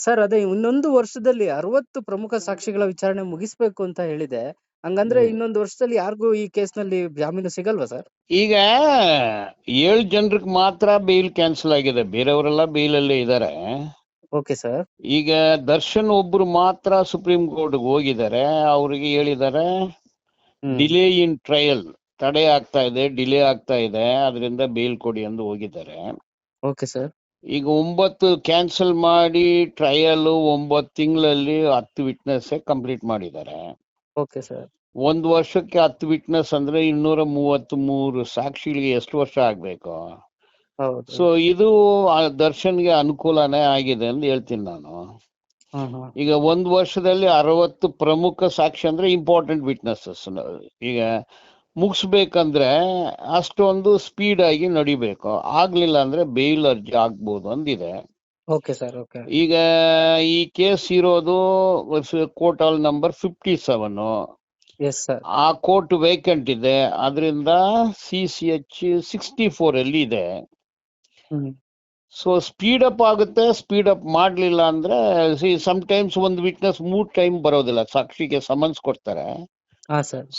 Sir ಅದೇ ಇನ್ನೊಂದು ವರ್ಷದಲ್ಲಿ 60 ಪ್ರಮುಖ ಸಾಕ್ಷಿಗಳ ವಿಚಾರಣೆ ಮುಗಿಸ್ಬೇಕು ಅಂತ ಹೇಳಿದೆ. ಹಂಗಂದ್ರೆ ಇನ್ನೊಂದು ವರ್ಷದಲ್ಲಿ ಯಾರಿಗೂ ಈ ಕೇಸ್ನಲ್ಲಿ ಜಾಮೀನು ಸಿಗಲ್ವಾ ಸರ್? ಈಗ 7 ಜನರಿಗೆ ಮಾತ್ರ ಬೇಲ್ ಕ್ಯಾನ್ಸಲ್ ಆಗಿದೆ, ಬೇರೆಯವರೆಲ್ಲ ಬೇಲಲ್ಲೇ ಇದ್ದಾರೆ. Okay sir. ಈಗ ದರ್ಶನ್ ಒಬ್ರು ಮಾತ್ರ ಸುಪ್ರೀಂ ಕೋರ್ಟ್ ಹೋಗಿದ್ದಾರೆ. ಅವ್ರಿಗೆ ಹೇಳಿದ್ದಾರೆ ಡಿಲೇ ಇನ್ ಟ್ರಯಲ್, ತಡೆ ಆಗ್ತಾ ಇದೆ, ಡಿಲೇ ಆಗ್ತಾ ಇದೆ, ಅದರಿಂದ ಬೇಲ್ ಕೊಡಿ ಎಂದು ಹೋಗಿದ್ದಾರೆ. Okay sir. ಈಗ 9 ಕ್ಯಾನ್ಸಲ್ ಮಾಡಿ ಟ್ರಯಲ್ 9 ತಿಂಗಳಲ್ಲಿ 10 ವಿಟ್ನೆಸ್ ಕಂಪ್ಲೀಟ್ ಮಾಡಿದ್ದಾರೆ. Okay sir. 1 ವರ್ಷಕ್ಕೆ 10 ವಿಟ್ನೆಸ್ ಅಂದ್ರೆ 233 ಸಾಕ್ಷಿಗಳಿಗೆ ಎಷ್ಟು ವರ್ಷ ಆಗ್ಬೇಕು? ಹೌದು. ಸೊ ಇದು ದರ್ಶನ್ಗೆ ಅನುಕೂಲನೇ ಆಗಿದೆ ಅಂತ ಹೇಳ್ತೀನಿ ನಾನು. ಈಗ 1 ವರ್ಷದಲ್ಲಿ 60 ಪ್ರಮುಖ ಸಾಕ್ಷಿ ಅಂದ್ರೆ ಇಂಪಾರ್ಟೆಂಟ್ ವಿಟ್ನೆಸಸ್ ಈಗ ಮುಗಿಸ್ಬೇಕಂದ್ರೆ ಅಷ್ಟೊಂದು ಸ್ಪೀಡ್ ಆಗಿ ನಡಿಬೇಕು. ಆಗ್ಲಿಲ್ಲ ಅಂದ್ರೆ ಬೇಲ್ ಅರ್ಜಿ ಆಗ್ಬೋದು ಅಂದಿದೆ. Okay sir. ಓಕೆ. ಈಗ ಈ ಕೇಸ್ ಇರೋದು court hall number 57. Yes sir. ಆ ಕೋರ್ಟ್ ವೇಕೆಂಟ್ ಇದೆ, ಅದರಿಂದ CCH 64 ಅಲ್ಲಿ ಇದೆ. ಸೊ ಸ್ಪೀಡ್ ಅಪ್ ಆಗುತ್ತೆ. ಸ್ಪೀಡ್ ಅಪ್ ಮಾಡ್ಲಿಲ್ಲ ಅಂದ್ರೆ ಸಮ್ಟೈಮ್ಸ್ ಒಂದು ವಿಟ್ನೆಸ್ 3 ಟೈಮ್ ಬರೋದಿಲ್ಲ, ಸಾಕ್ಷಿಗೆ ಸಮನ್ಸ್ ಕೊಡ್ತಾರೆ,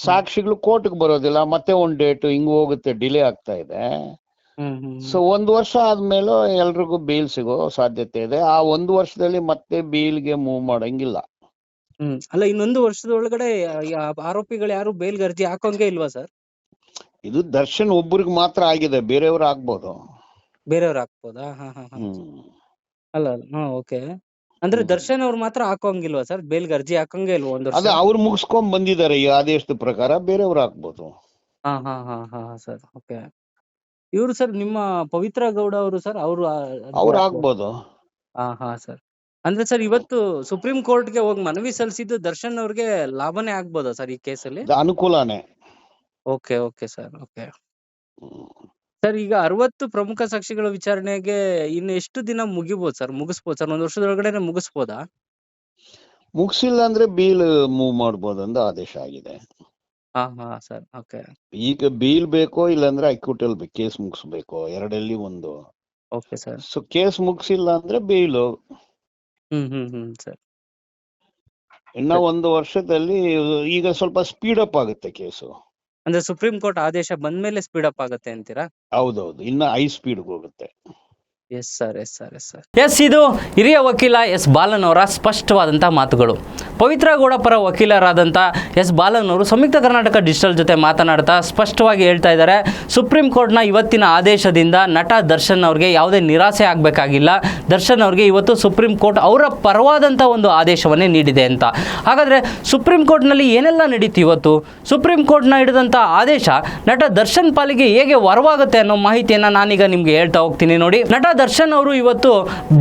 ಸಾಕ್ಷಿಗಳು ಕೋರ್ಟ್ಗೆ ಬರೋದಿಲ್ಲ, ಮತ್ತೆ ಒಂದ್ ಡೇಟ್ ಹಿಂಗ್ ಹೋಗುತ್ತೆ, ಡಿಲೇ ಆಗ್ತಾ ಇದೆ. ಸೊ 1 ವರ್ಷ ಆದ್ಮೇಲೆ ಎಲ್ರಿಗೂ ಬೇಲ್ ಸಿಗೋ ಸಾಧ್ಯತೆ ಇದೆ. ಆ 1 ವರ್ಷದಲ್ಲಿ ಮತ್ತೆ ಬೇಲ್ಗೆ ಮೂವ್ ಮಾಡಂಗಿಲ್ಲ. ಅಲ್ಲ, ಇನ್ನೊಂದು ವರ್ಷದ ಒಳಗಡೆ ಆರೋಪಿಗಳು ಯಾರು ಬೇಲ್ಗೆ ಅರ್ಜಿ ಹಾಕೋಂಗೆ ಇಲ್ವಾ ಸರ್? ಇದು ದರ್ಶನ್ ಒಬ್ಬರಿಗೆ ಮಾತ್ರ ಆಗಿದೆ, ಬೇರೆಯವ್ರು ಆಗ್ಬೋದು. ಬೇರೆಯವ್ರು ಹಾಕ್ಬೋದಾ? ಅಲ್ಲ, ಓಕೆ. ಅಂದ್ರೆ ದರ್ಶನ್ ಅವ್ರು ಮಾತ್ರ ಹಾಕೋಂಗಿಲ್ವಾ ಸರ್? ಬೇಲ್ಗೆ ಅರ್ಜಿ ಹಾಕೋಂಗೆ ಇಲ್ವಾ ಒಂದು ವರ್ಷ? ಅದೇ ಅವ್ರು ಮುಗಿಸ್ಕೊಂಡ್ ಬಂದಿದ್ದಾರೆ ಈ ಆದೇಶದ ಪ್ರಕಾರ, ಬೇರೆಯವ್ರು ಹಾಕ್ಬೋದು. ಸರ್. ಓಕೆ. ಇವ್ರು ಸರ್ ನಿಮ್ಮ ಪವಿತ್ರ ಗೌಡ ಅವರು ಸರ್, ಅವ್ರು ಆಗ್ಬೋದು. ಸರ್. ಅಂದ್ರೆ ಸರ್ ಇವತ್ತು ಸುಪ್ರೀಂ ಕೋರ್ಟ್ಗೆ ಹೋಗಿ ಮನವಿ ಸಲ್ಲಿಸಿದ್ದು ದರ್ಶನ್ ಅವ್ರಿಗೆ ಲಾಭನೇ ಆಗ್ಬೋದಾ ಸರ್ ಈ ಕೇಸಲ್ಲಿ? ಅನುಕೂಲನೇ. Okay. Okay sir. Okay sir. ಈಗ 60 ಪ್ರಮುಖ ಸಾಕ್ಷಿಗಳ ವಿಚಾರಣೆಗೆ ಇನ್ನು ಎಷ್ಟು ದಿನ ಮುಗಿಬಹುದು ಸರ್? ಮುಗಿಸ್ಬೋದು ಸರ್? 1 ವರ್ಷದೊಳಗಡೆ ಮುಗಿಸ್ಬೋದಾ? ಮುಗಿಸಿಲ್ಲ ಅಂದ್ರೆ ಬೇಲ್ ಮೂವ್ ಮಾಡ್ಬೋದು ಅಂತ ಆದೇಶ ಆಗಿದೆ. ಸರ್. ಓಕೆ. ಈಗ ಬೇಲ್ ಬೇಕೋ ಇಲ್ಲಾಂದ್ರೆ ಅಕ್ಯೂಟಲ್ ಕೇಸ್ ಮುಗಿಸ್ಬೇಕು, ಎರಡಲ್ಲಿ ಒಂದು. Okay sir. ಸೊ ಕೇಸ್ ಮುಗಿಸಿಲ್ಲ ಅಂದ್ರೆ ಬೇಲು. ಸರ್. ಇನ್ನ 1 ವರ್ಷದಲ್ಲಿ ಈಗ ಸ್ವಲ್ಪ ಸ್ಪೀಡ್ ಅಪ್ ಆಗುತ್ತೆ ಕೇಸು. ಅಂದ್ರೆ ಸುಪ್ರೀಂ ಕೋರ್ಟ್ ಆದೇಶ ಬಂದ್ಮೇಲೆ ಸ್ಪೀಡ್ ಅಪ್ ಆಗುತ್ತೆ ಅಂತೀರಾ? ಹೌದೌದು, ಇನ್ನ ಹೈ ಸ್ಪೀಡ್ ಹೋಗುತ್ತೆ. Yes sir. ಇದು ಹಿರಿಯ ವಕೀಲ ಎಸ್ ಬಾಲನ್ ಅವರ ಸ್ಪಷ್ಟವಾದಂಥ ಮಾತುಗಳು. ಪವಿತ್ರ ಗೌಡ ಪರ ವಕೀಲರಾದಂಥ ಎಸ್ ಬಾಲನ್ ಅವರು ಸಂಯುಕ್ತ ಕರ್ನಾಟಕ ಡಿಜಿಟಲ್ ಜೊತೆ ಮಾತನಾಡ್ತಾ ಸ್ಪಷ್ಟವಾಗಿ ಹೇಳ್ತಾ ಇದ್ದಾರೆ, ಸುಪ್ರೀಂ ಕೋರ್ಟ್ನ ಇವತ್ತಿನ ಆದೇಶದಿಂದ ನಟ ದರ್ಶನ್ ಅವ್ರಿಗೆ ಯಾವುದೇ ನಿರಾಸೆ ಆಗಬೇಕಾಗಿಲ್ಲ. ದರ್ಶನ್ ಅವ್ರಿಗೆ ಇವತ್ತು ಸುಪ್ರೀಂ ಕೋರ್ಟ್ ಅವರ ಪರವಾದಂಥ ಒಂದು ಆದೇಶವನ್ನೇ ನೀಡಿದೆ ಅಂತ. ಹಾಗಾದರೆ ಸುಪ್ರೀಂ ಕೋರ್ಟ್ನಲ್ಲಿ ಏನೆಲ್ಲ ನಡೀತು ಇವತ್ತು? ಸುಪ್ರೀಂ ಕೋರ್ಟ್ನ ಹಿಡಿದಂಥ ಆದೇಶ ನಟ ದರ್ಶನ್ ಪಾಲಿಗೆ ಹೇಗೆ ವರವಾಗುತ್ತೆ ಅನ್ನೋ ಮಾಹಿತಿಯನ್ನು ನಾನೀಗ ನಿಮಗೆ ಹೇಳ್ತಾ ಹೋಗ್ತೀನಿ. ನೋಡಿ, ನಟ ದರ್ಶನ್ ಅವರು ಇವತ್ತು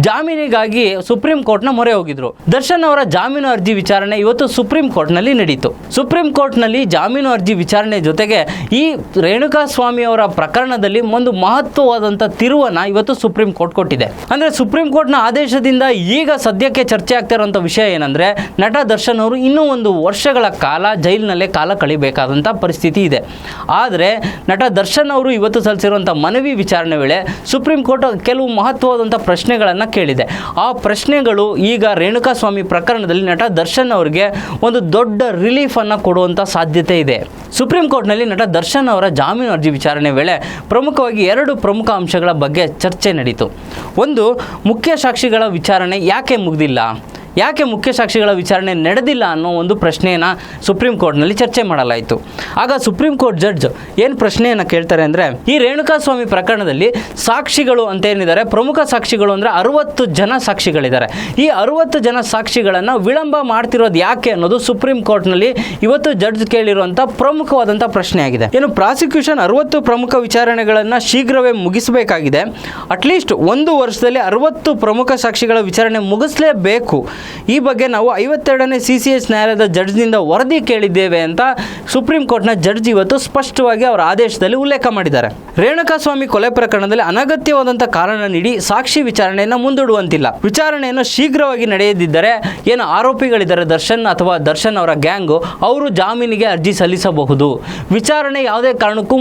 ಜಾಮೀನಿಗಾಗಿ ಸುಪ್ರೀಂ ಕೋರ್ಟ್ನ ಮೊರೆ ಹೋಗಿದ್ರು. ದರ್ಶನ್ ಅವರ ಜಾಮೀನು ಅರ್ಜಿ ವಿಚಾರಣೆ ಇವತ್ತು ಸುಪ್ರೀಂ ಕೋರ್ಟ್ನಲ್ಲಿ ನಡೀತು. ಸುಪ್ರೀಂ ಕೋರ್ಟ್ನಲ್ಲಿ ಜಾಮೀನು ಅರ್ಜಿ ವಿಚಾರಣೆ ಜೊತೆಗೆ ಈ ರೇಣುಕಾ ಸ್ವಾಮಿ ಅವರ ಪ್ರಕರಣದಲ್ಲಿ ಒಂದು ಮಹತ್ವವಾದಂಥ ತಿರುವನ್ನ ಇವತ್ತು ಸುಪ್ರೀಂ ಕೋರ್ಟ್ ಕೊಟ್ಟಿದೆ. ಅಂದ್ರೆ ಸುಪ್ರೀಂ ಕೋರ್ಟ್ನ ಆದೇಶದಿಂದ ಈಗ ಸದ್ಯಕ್ಕೆ ಚರ್ಚೆ ಆಗ್ತಾ ಇರುವಂಥ ವಿಷಯ ಏನಂದ್ರೆ, ನಟ ದರ್ಶನ್ ಅವರು ಇನ್ನೂ 1 ವರ್ಷಗಳ ಕಾಲ ಜೈಲಿನಲ್ಲೇ ಕಾಲ ಕಳಿಬೇಕಾದಂಥ ಪರಿಸ್ಥಿತಿ ಇದೆ. ಆದರೆ ನಟ ದರ್ಶನ್ ಅವರು ಇವತ್ತು ಸಲ್ಲಿಸಿರುವಂಥ ಮನವಿ ವಿಚಾರಣೆ ವೇಳೆ ಸುಪ್ರೀಂ ಕೋರ್ಟ್ ಕೆಲವು ಮಹತ್ವವಾದಂಥ ಪ್ರಶ್ನೆಗಳನ್ನು ಕೇಳಿದೆ. ಆ ಪ್ರಶ್ನೆಗಳು ಈಗ ರೇಣುಕಾ ಸ್ವಾಮಿ ಪ್ರಕರಣದಲ್ಲಿ ನಟ ದರ್ಶನ್ ಅವರಿಗೆ ಒಂದು ದೊಡ್ಡ ರಿಲೀಫ್ ಅನ್ನು ಕೊಡುವಂಥ ಸಾಧ್ಯತೆ ಇದೆ. ಸುಪ್ರೀಂ ಕೋರ್ಟ್ನಲ್ಲಿ ನಟ ದರ್ಶನ್ ಅವರ ಜಾಮೀನು ಅರ್ಜಿ ವಿಚಾರಣೆ ವೇಳೆ ಪ್ರಮುಖವಾಗಿ 2 ಪ್ರಮುಖ ಅಂಶಗಳ ಬಗ್ಗೆ ಚರ್ಚೆ ನಡೀತು. ಒಂದು, ಮುಖ್ಯ ಸಾಕ್ಷಿಗಳ ವಿಚಾರಣೆ ಯಾಕೆ ಮುಗಿದಿಲ್ಲ, ಯಾಕೆ ಮುಖ್ಯ ಸಾಕ್ಷಿಗಳ ವಿಚಾರಣೆ ನಡೆದಿಲ್ಲ ಅನ್ನೋ ಒಂದು ಪ್ರಶ್ನೆಯನ್ನು ಸುಪ್ರೀಂ ಕೋರ್ಟ್ನಲ್ಲಿ ಚರ್ಚೆ ಮಾಡಲಾಯಿತು. ಆಗ ಸುಪ್ರೀಂ ಕೋರ್ಟ್ ಜಡ್ಜ್ ಏನು ಪ್ರಶ್ನೆಯನ್ನು ಕೇಳ್ತಾರೆ ಅಂದರೆ, ಈ ರೇಣುಕಾ ಸ್ವಾಮಿ ಪ್ರಕರಣದಲ್ಲಿ ಸಾಕ್ಷಿಗಳು ಅಂತ ಏನಿದ್ದಾರೆ, ಪ್ರಮುಖ ಸಾಕ್ಷಿಗಳು ಅಂದರೆ 60 ಜನ ಸಾಕ್ಷಿಗಳಿದ್ದಾರೆ. ಈ 60 ಜನ ಸಾಕ್ಷಿಗಳನ್ನು ವಿಳಂಬ ಮಾಡ್ತಿರೋದು ಯಾಕೆ ಅನ್ನೋದು ಸುಪ್ರೀಂ ಕೋರ್ಟ್ನಲ್ಲಿ ಇವತ್ತು ಜಡ್ಜ್ ಕೇಳಿರುವಂಥ ಪ್ರಮುಖವಾದಂಥ ಪ್ರಶ್ನೆಯಾಗಿದೆ. ಏನು ಪ್ರಾಸಿಕ್ಯೂಷನ್ 60 ಪ್ರಮುಖ ವಿಚಾರಣೆಗಳನ್ನು ಶೀಘ್ರವೇ ಮುಗಿಸಬೇಕಾಗಿದೆ. ಅಟ್ಲೀಸ್ಟ್ 1 ವರ್ಷದಲ್ಲಿ 60 ಪ್ರಮುಖ ಸಾಕ್ಷಿಗಳ ವಿಚಾರಣೆ ಮುಗಿಸಲೇಬೇಕು. ಈ ಬಗ್ಗೆ ನಾವು 52ನೇ CCH ನ್ಯಾಯಾಲಯದ ಜಡ್ಜ್ನಿಂದ ವರದಿ ಕೇಳಿದ್ದೇವೆ ಅಂತ ಸುಪ್ರೀಂ ಕೋರ್ಟ್ನ ಜಡ್ಜ್ ಇವತ್ತು ಸ್ಪಷ್ಟವಾಗಿ ಅವರ ಆದೇಶದಲ್ಲಿ ಉಲ್ಲೇಖ ಮಾಡಿದ್ದಾರೆ. ರೇಣುಕಾಸ್ವಾಮಿ ಕೊಲೆ ಪ್ರಕರಣದಲ್ಲಿ ಅನಗತ್ಯವಾದಂಥ ಕಾರಣ ನೀಡಿ ಸಾಕ್ಷಿ ವಿಚಾರಣೆಯನ್ನು ಮುಂದೂಡುವಂತಿಲ್ಲ. ವಿಚಾರಣೆಯನ್ನು ಶೀಘ್ರವಾಗಿ ನಡೆಯದಿದ್ದರೆ ಏನು ಆರೋಪಿಗಳಿದ್ದಾರೆ ದರ್ಶನ್ ಅಥವಾ ದರ್ಶನ್ ಅವರ ಗ್ಯಾಂಗು, ಅವರು ಜಾಮೀನಿಗೆ ಅರ್ಜಿ ಸಲ್ಲಿಸಬಹುದು. ವಿಚಾರಣೆ ಯಾವುದೇ ಕಾರಣಕ್ಕೂ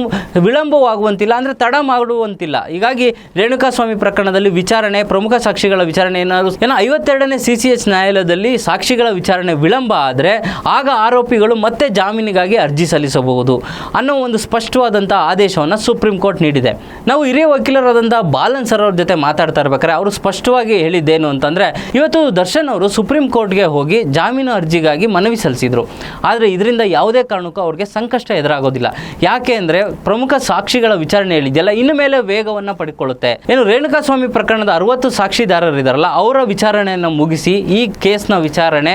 ವಿಳಂಬವಾಗುವಂತಿಲ್ಲ, ಅಂದರೆ ತಡ ಮಾಡುವಂತಿಲ್ಲ. ಹೀಗಾಗಿ ರೇಣುಕಾಸ್ವಾಮಿ ಪ್ರಕರಣದಲ್ಲಿ ವಿಚಾರಣೆ, ಪ್ರಮುಖ ಸಾಕ್ಷಿಗಳ ವಿಚಾರಣೆ ಏನಾದರೂ 52ನೇ CCH ನ್ಯಾಯಾಲಯದಲ್ಲಿ ಸಾಕ್ಷಿಗಳ ವಿಚಾರಣೆ ವಿಳಂಬ ಆದರೆ ಆಗ ಆರೋಪಿಗಳು ಮತ್ತೆ ಜಾಮೀನಿಗಾಗಿ ಅರ್ಜಿ ಸಲ್ಲಿಸಬಹುದು ಅನ್ನೋ ಒಂದು ಸ್ಪಷ್ಟವಾದಂಥ ಆದೇಶವನ್ನು ಸುಪ್ರೀಂ ಕೋರ್ಟ್ ನೀಡಿದೆ. ನಾವು ಹಿರಿಯ ವಕೀಲರಾದಂಥ ಬಾಲನ್ ಸರ್ ಅವ್ರ ಜೊತೆ ಮಾತಾಡ್ತಾ ಇರ್ಬೇಕಾದ್ರೆ ಅವರು ಸ್ಪಷ್ಟವಾಗಿ ಹೇಳಿದ್ದೇನು ಅಂತಂದರೆ, ಇವತ್ತು ದರ್ಶನ್ ಅವರು ಸುಪ್ರೀಂ ಕೋರ್ಟ್ಗೆ ಹೋಗಿ ಜಾಮೀನು ಅರ್ಜಿಗಾಗಿ ಮನವಿ ಸಲ್ಲಿಸಿದರು. ಆದರೆ ಇದರಿಂದ ಯಾವುದೇ ಕಾರಣಕ್ಕೂ ಅವ್ರಿಗೆ ಸಂಕಷ್ಟ ಎದುರಾಗೋದಿಲ್ಲ. ಯಾಕೆ ಅಂದರೆ ಪ್ರಮುಖ ಸಾಕ್ಷಿಗಳ ವಿಚಾರಣೆ ಹೇಳಿದೆಯಲ್ಲ, ಇನ್ನು ಮೇಲೆ ವೇಗವನ್ನು ಪಡ್ಕೊಳ್ಳುತ್ತೆ. ಏನು ರೇಣುಕಾಸ್ವಾಮಿ ಪ್ರಕರಣದ 60 ಸಾಕ್ಷಿದಾರರಿದ್ದಾರಲ್ಲ, ಅವರ ವಿಚಾರಣೆಯನ್ನು ಮುಗಿಸಿ ಈ ಕೇಸ್ನ ವಿಚಾರಣೆ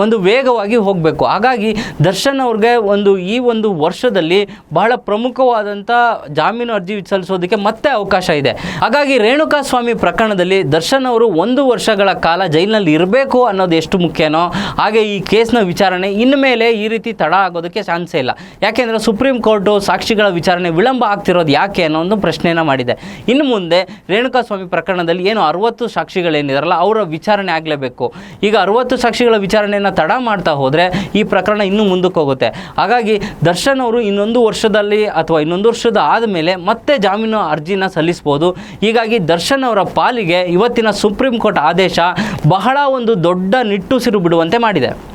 ಒಂದು ವೇಗವಾಗಿ ಹೋಗಬೇಕು. ಹಾಗಾಗಿ ದರ್ಶನ್ ಅವ್ರಿಗೆ ಈ ಒಂದು ವರ್ಷದಲ್ಲಿ ಬಹಳ ಪ್ರಮುಖವಾದಂಥ ಜಾಮೀನು ಅರ್ಜಿ ಸಲ್ಲಿಸೋದಕ್ಕೆ ಮತ್ತೆ ಅವಕಾಶ ಇದೆ. ಹಾಗಾಗಿ ರೇಣುಕಾಸ್ವಾಮಿ ಪ್ರಕರಣದಲ್ಲಿ ದರ್ಶನ್ ಅವರು 1 ವರ್ಷಗಳ ಕಾಲ ಜೈಲಿನಲ್ಲಿ ಇರಬೇಕು ಅನ್ನೋದು ಎಷ್ಟು ಮುಖ್ಯನೋ ಹಾಗೆ ಈ ಕೇಸ್ನ ವಿಚಾರಣೆ ಇನ್ನು ಮೇಲೆ ಈ ರೀತಿ ತಡ ಆಗೋದಕ್ಕೆ ಚಾನ್ಸೇ ಇಲ್ಲ. ಯಾಕೆಂದರೆ ಸುಪ್ರೀಂ ಕೋರ್ಟು ಸಾಕ್ಷಿಗಳ ವಿಚಾರಣೆ ವಿಳಂಬ ಆಗ್ತಿರೋದು ಯಾಕೆ ಅನ್ನೋ ಒಂದು ಪ್ರಶ್ನೆಯನ್ನು ಮಾಡಿದೆ. ಇನ್ನು ಮುಂದೆ ರೇಣುಕಾಸ್ವಾಮಿ ಪ್ರಕರಣದಲ್ಲಿ ಏನು 60 ಸಾಕ್ಷಿಗಳೇನಿದಾರಲ್ಲ ಅವರ ವಿಚಾರಣೆ ಆಗಲೇಬೇಕು. ಈಗ 60 ಸಾಕ್ಷಿಗಳ ವಿಚಾರಣೆಯನ್ನು ತಡ ಮಾಡ್ತಾ ಹೋದರೆ ಈ ಪ್ರಕರಣ ಇನ್ನೂ ಮುಂದಕ್ಕೆ ಹೋಗುತ್ತೆ. ಹಾಗಾಗಿ ದರ್ಶನ್ ಅವರು ಇನ್ನೊಂದು ವರ್ಷದಲ್ಲಿ ಅಥವಾ ಇನ್ನೊಂದು ವರ್ಷದ ಆದಮೇಲೆ ಮತ್ತೆ ಜಾಮೀನು ಅರ್ಜಿನ ಸಲ್ಲಿಸ್ಬೋದು. ಹೀಗಾಗಿ ದರ್ಶನ್ ಅವರ ಪಾಲಿಗೆ ಇವತ್ತಿನ ಸುಪ್ರೀಂ ಕೋರ್ಟ್ ಆದೇಶ ಬಹಳ ಒಂದು ದೊಡ್ಡ ನಿಟ್ಟುಸಿರು ಬಿಡುವಂತೆ ಮಾಡಿದೆ.